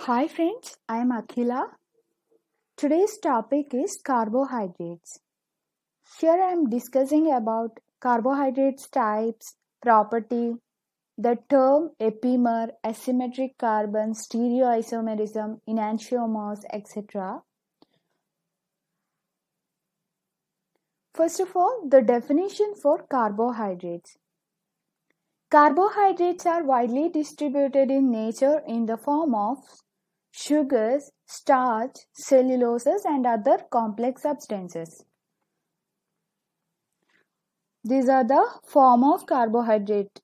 Hi friends, I am Akhila. Today's topic is carbohydrates. Here I am discussing about carbohydrates types, property, the term epimer, asymmetric carbon, stereoisomerism, enantiomers, etc. First of all, the definition for carbohydrates. Carbohydrates are widely distributed in nature in the form of sugars, starch, celluloses, and other complex substances. These are the form of carbohydrate.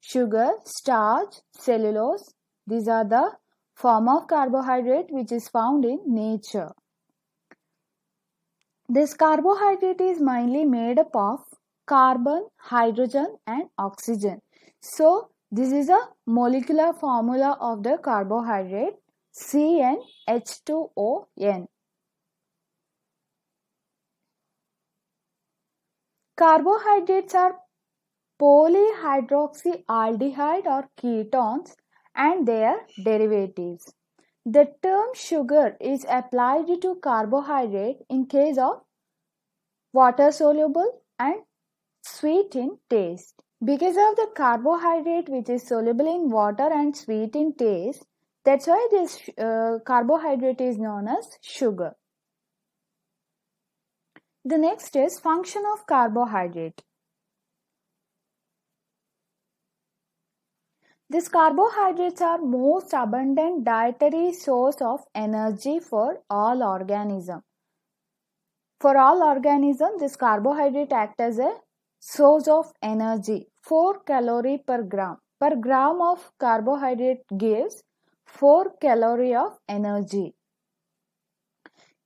Sugar, starch, cellulose. These are the form of carbohydrate which is found in nature. This carbohydrate is mainly made up of carbon, hydrogen and oxygen. So, this is a molecular formula of the carbohydrate CnH2ON. Carbohydrates are polyhydroxyaldehyde or ketones and their derivatives. The term sugar is applied to carbohydrate in case of water soluble and sweet in taste. Because of the carbohydrate which is soluble in water and sweet in taste, that's why this carbohydrate is known as sugar. The next is function of carbohydrate. These carbohydrates are most abundant dietary source of energy for all organisms. For all organisms, this carbohydrate acts as a source of energy, 4 calories per gram. Per gram of carbohydrate gives 4 calories of energy.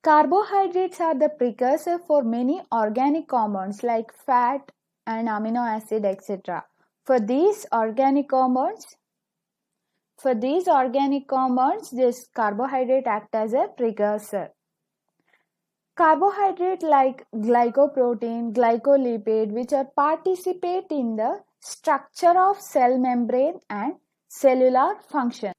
Carbohydrates are the precursor for many organic compounds like fat and amino acid, etc. For these organic compounds, this carbohydrate acts as a precursor. Carbohydrate like glycoprotein, glycolipid, which are participate in the structure of cell membrane and cellular function.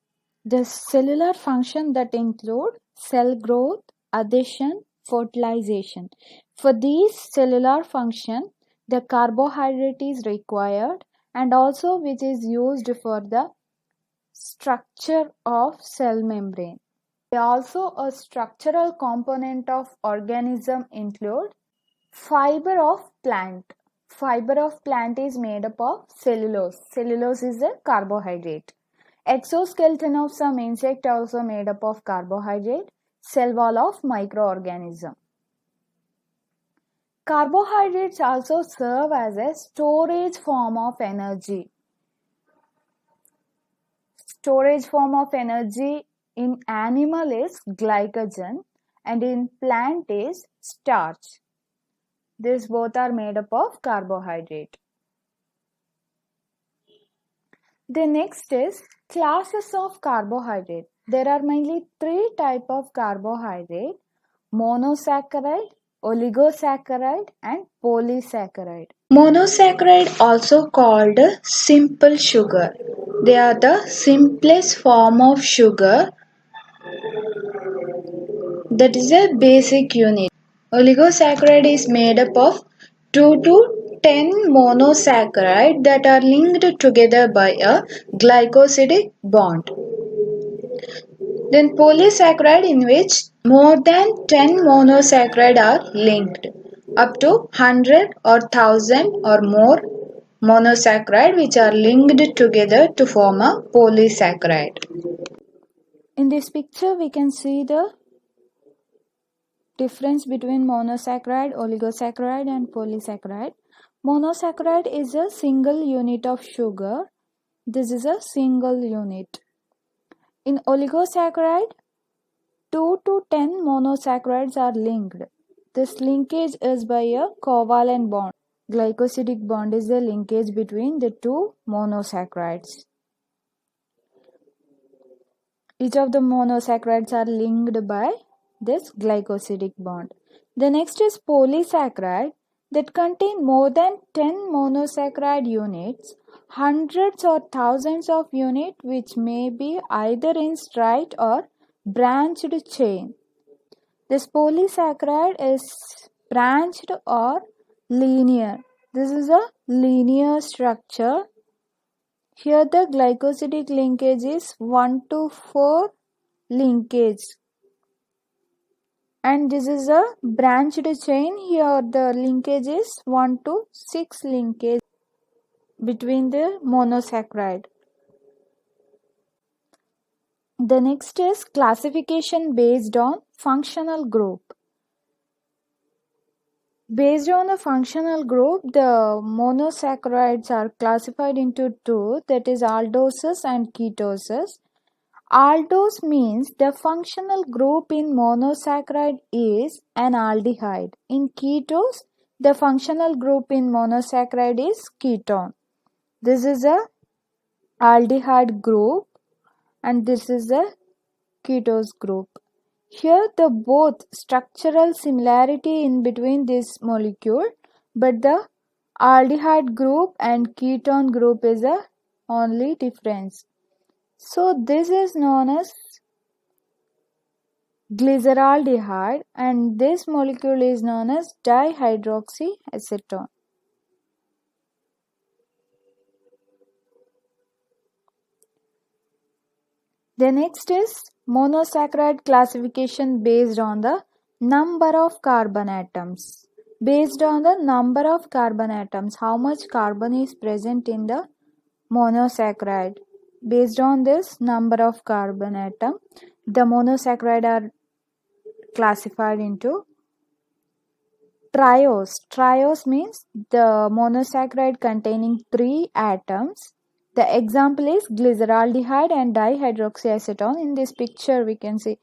The cellular function that include cell growth, adhesion, fertilization. For these cellular function, the carbohydrate is required and also which is used for the structure of cell membrane. Also a structural component of organism include fiber of plant. Fiber of plant is made up of cellulose. Cellulose is a carbohydrate. Exoskeleton of some insect also made up of carbohydrate. Cell wall of microorganism. Carbohydrates also serve as a storage form of energy. Storage form of energy in animal is glycogen and in plant is starch. These both are made up of carbohydrate. The next is classes of carbohydrate. There are mainly 3 types of carbohydrate: monosaccharide, oligosaccharide and polysaccharide. Monosaccharide, also called simple sugar. They are the simplest form of sugar, that is a basic unit. Oligosaccharide is made up of 2 to 10 monosaccharides that are linked together by a glycosidic bond. Then polysaccharide, in which more than 10 monosaccharides are linked, up to 100 or 1000 or more monosaccharide which are linked together to form a polysaccharide. In this picture we can see the difference between monosaccharide, oligosaccharide and polysaccharide. Monosaccharide is a single unit of sugar. This is a single unit. In oligosaccharide, 2 to 10 monosaccharides are linked. This linkage is by a covalent bond. Glycosidic bond is the linkage between the two monosaccharides. Each of the monosaccharides are linked by this glycosidic bond. The next is polysaccharide that contain more than 10 monosaccharide units. hundreds or thousands of units which may be either in straight or branched chain. This polysaccharide is branched or linear. This is a linear structure. Here the glycosidic linkage is 1 to 4 linkage. And this is a branched chain. Here the linkage is 1 to 6 linkage between the monosaccharide. The next is classification based on functional group. Based on the functional group, the monosaccharides are classified into two, that is aldoses and ketoses. Aldose means the functional group in monosaccharide is an aldehyde. In ketose, the functional group in monosaccharide is ketone. This is a aldehyde group and this is a ketose group. Here the both structural similarity in between this molecule, but the aldehyde group and ketone group is the only difference. So this is known as glyceraldehyde and this molecule is known as dihydroxyacetone. The next is monosaccharide classification based on the number of carbon atoms. Based on the number of carbon atoms, how much carbon is present in the monosaccharide. Based on this number of carbon atom, the monosaccharide are classified into triose. Triose means the monosaccharide containing 3 atoms. The example is glyceraldehyde and dihydroxyacetone. In this picture we can see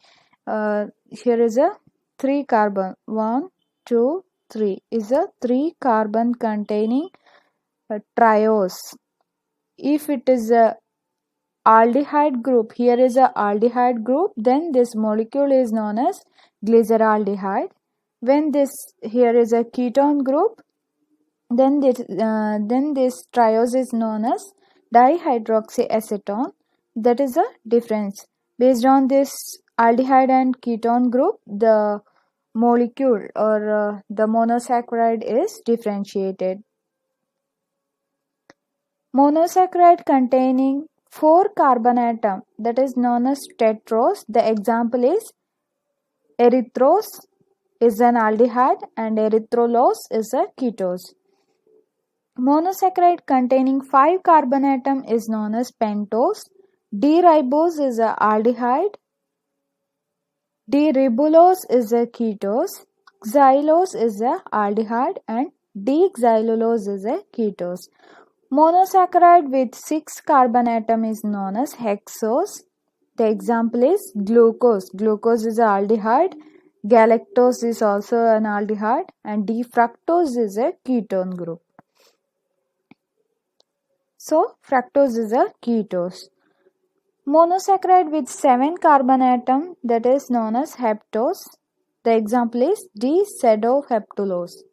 here is a 3 carbon. 1, 2, 3 is a 3 carbon containing triose. If it is a aldehyde group, here is a aldehyde group, then this molecule is known as glyceraldehyde. When this here is a ketone group, then this triose is known as dihydroxyacetone. That is a difference. Based on this aldehyde and ketone group, the molecule or the monosaccharide is differentiated. Monosaccharide containing 4 carbon atom, that is known as tetrose. The example is erythrose is an aldehyde and erythrulose is a ketose. Monosaccharide containing 5 carbon atom is known as pentose. D-ribose is a aldehyde. D-ribulose is a ketose. Xylose is a aldehyde and D-xylulose is a ketose. Monosaccharide with 6 carbon atom is known as hexose. The example is glucose. Glucose is a aldehyde. Galactose is also an aldehyde and D-fructose is a ketone group. So, fructose is a ketose. Monosaccharide with 7 carbon atom, that is known as heptose. The example is D-pseudoheptulose.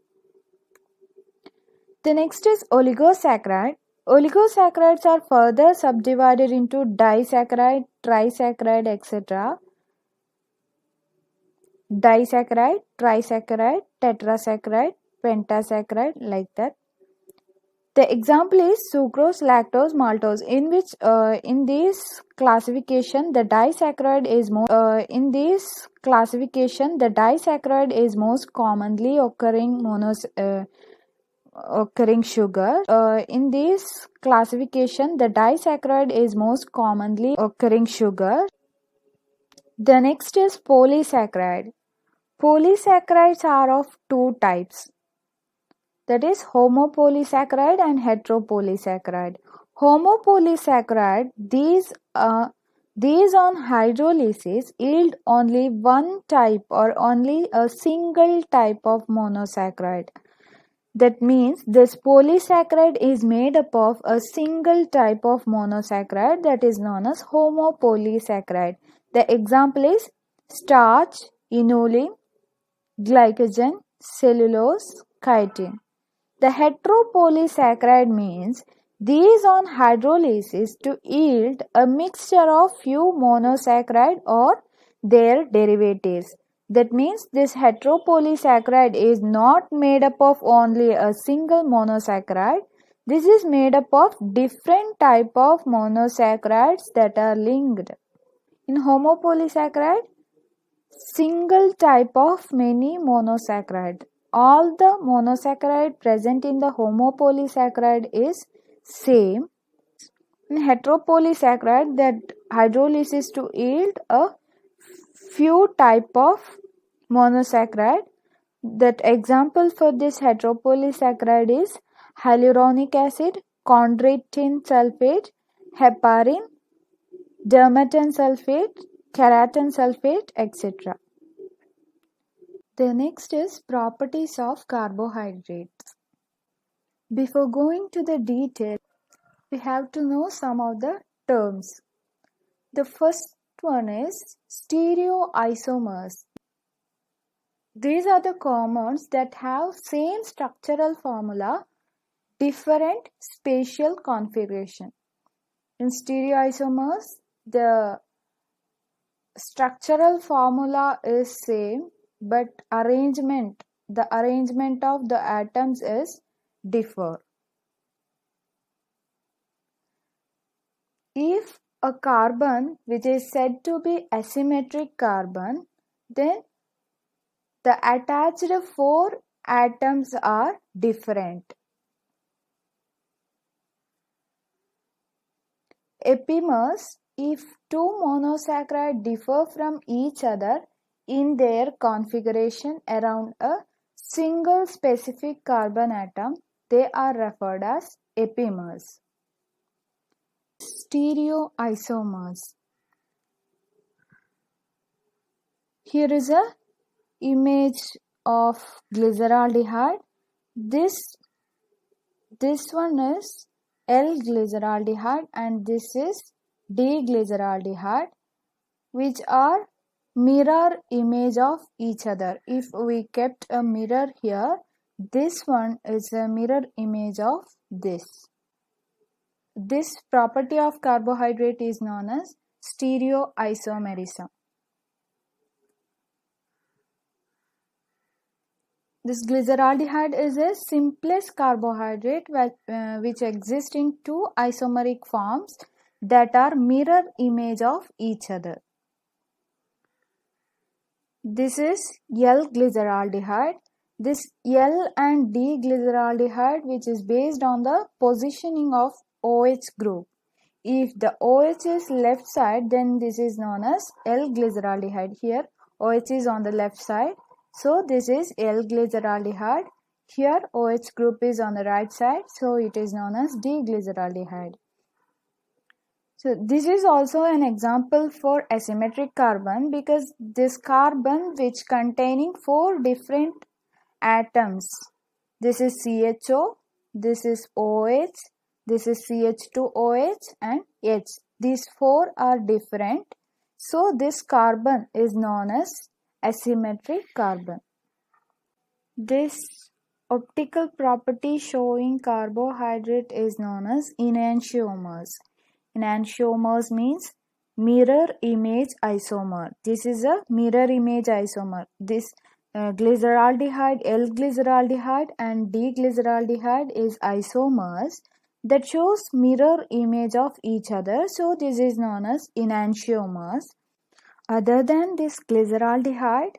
The next is oligosaccharide. Oligosaccharides are further subdivided into disaccharide, trisaccharide, etc. Disaccharide, trisaccharide, tetrasaccharide, pentasaccharide, like that. The example is sucrose, lactose, maltose, in which in this classification the disaccharide is most commonly occurring sugar. In this classification, the disaccharide is most commonly occurring sugar. The next is polysaccharide. Polysaccharides are of 2 types. That is homopolysaccharide and heteropolysaccharide. Homopolysaccharide, these on hydrolysis yield only one type or only a single type of monosaccharide. That means this polysaccharide is made up of a single type of monosaccharide, that is known as homopolysaccharide. The example is starch, inulin, glycogen, cellulose, chitin. The heteropolysaccharide means These on hydrolysis to yield a mixture of few monosaccharide or their derivatives. That means this heteropolysaccharide is not made up of only a single monosaccharide. This is made up of different type of monosaccharides that are linked. In homopolysaccharide, single type of many monosaccharide. All the monosaccharide present in the homopolysaccharide is same. In heteropolysaccharide, that hydrolysis to yield a few type of monosaccharide. That example for this heteropolysaccharide is hyaluronic acid, chondroitin sulfate, heparin, dermatan sulfate, keratin sulfate, etc. The next is properties of carbohydrates. Before going to the detail, we have to know some of the terms. The first one is stereoisomers. These are the compounds that have same structural formula, different spatial configuration. In stereoisomers, the structural formula is same, but the arrangement of the atoms is differ. If a carbon which is said to be asymmetric carbon, then the attached 4 atoms are different. Epimers, if two monosaccharides differ from each other in their configuration around a single specific carbon atom, they are referred as epimers. Stereoisomers. Here is a image of glyceraldehyde. This one is L-glyceraldehyde and this is D-glyceraldehyde, which are mirror image of each other. If we kept a mirror here, this one is a mirror image of this. This property of carbohydrate is known as stereoisomerism. This glyceraldehyde is a simplest carbohydrate which exists in two isomeric forms that are mirror image of each other. This is L-glyceraldehyde. This L and D-glyceraldehyde, which is based on the positioning of OH group. If the OH is left side, then this is known as L-glyceraldehyde. Here OH is on the left side, so this is L-glyceraldehyde. Here OH group is on the right side, so it is known as D-glyceraldehyde. So this is also an example for asymmetric carbon, because this carbon which containing 4 different atoms. This is CHO, this is OH, this is CH2OH and H. These 4 are different. So this carbon is known as asymmetric carbon. This optical property showing carbohydrate is known as enantiomers. Enantiomers means mirror image isomer. This is a mirror image isomer. This glyceraldehyde, L-glyceraldehyde and D-glyceraldehyde is isomers that shows mirror image of each other. So this is known as enantiomers. Other than this glyceraldehyde,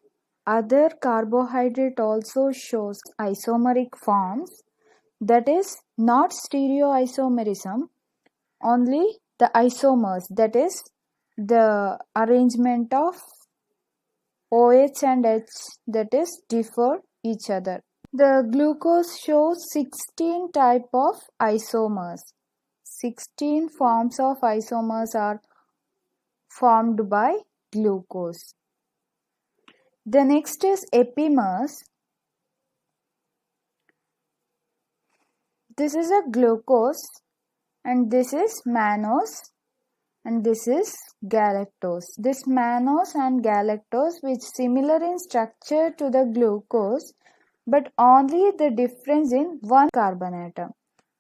other carbohydrate also shows isomeric forms, that is not stereoisomerism, only the isomers, that is the arrangement of OH and H that is differ each other. The glucose shows 16 type of isomers. 16 forms of isomers are formed by glucose. The next is epimers. This is a glucose and this is mannose and this is galactose. This mannose and galactose, which similar in structure to the glucose, but only the difference in one carbon atom.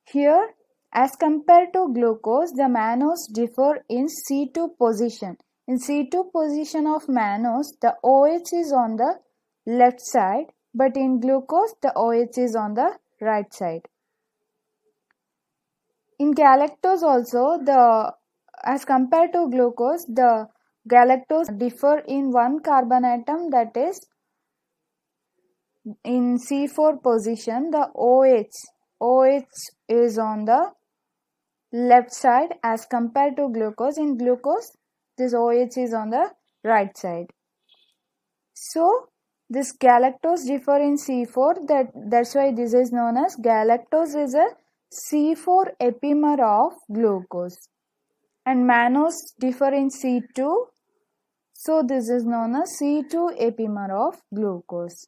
Here As compared to glucose, the mannose differ in C2 position. In C2 position of mannose, the OH is on the left side, but in glucose, the OH is on the right side. In galactose also, as compared to glucose, the galactose differ in one carbon atom, that is in C4 position, the OH is on the left side as compared to glucose. In glucose, this OH is on the right side. So this galactose differ in C4, that's why this is known as galactose is a C4 epimer of glucose, and mannose differ in C2, so this is known as C2 epimer of glucose.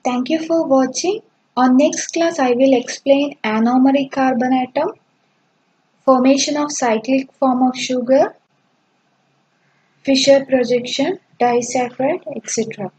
Thank you for watching. On next class I will explain anomeric carbon atom, formation of cyclic form of sugar, Fischer projection, disaccharide, etc.